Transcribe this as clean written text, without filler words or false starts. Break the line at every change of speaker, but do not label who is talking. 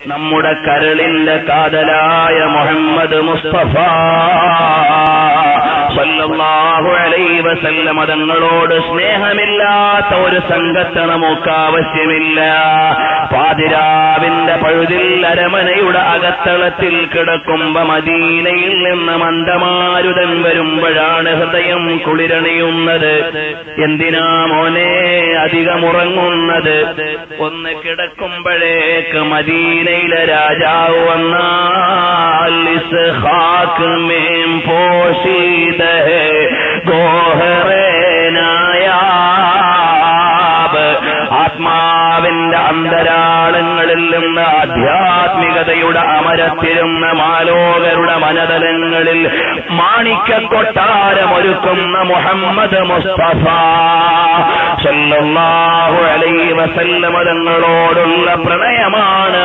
നമ്മുടെ കരളിന്റെ കാതലായ മുഹമ്മദ് മുസ്തഫ സല്ലല്ലാഹു അലൈഹി വസല്ലം തങ്ങളോട് സ്നേഹമില്ലാത്ത ഒരു സംഘത്തെ നമുക്ക് ആവശ്യമില്ല. പാതിരാവിന്റെ പഴുതിൽ അരമനയുടെ അകത്തളത്തിൽ കിടക്കുമ്പോ മദീനയിൽ നിന്ന് മന്ദമാരുതൻ വരുമ്പോഴാണ് ഹൃദയം കുളിരണിയുന്നത്. എന്തിനാ മോനെ അധികമുറങ്ങുന്നത്? ഒന്ന് കിടക്കുമ്പോഴേക്ക് മദീനയിലെ രാജാവ് വന്നാൽ ഇസ്ഹാഖ് മേം പോഷീദ ഹേ ഗോഹറേ നായാബ്. ആത്മാവിന്റെ അന്തരാളങ്ങളിൽ നിന്ന് ആധ്യാത്മികതയുടെ അമരത്തിരുന്ന മാലോകരുടെ മനതലങ്ങളിൽ മാണിക്യ കൊട്ടാരമൊരുക്കുന്ന മുഹമ്മദ് മുസ്തഫ സല്ലല്ലാഹു അലൈഹി വസല്ലം തങ്ങളോടുള്ള പ്രണയമാണ്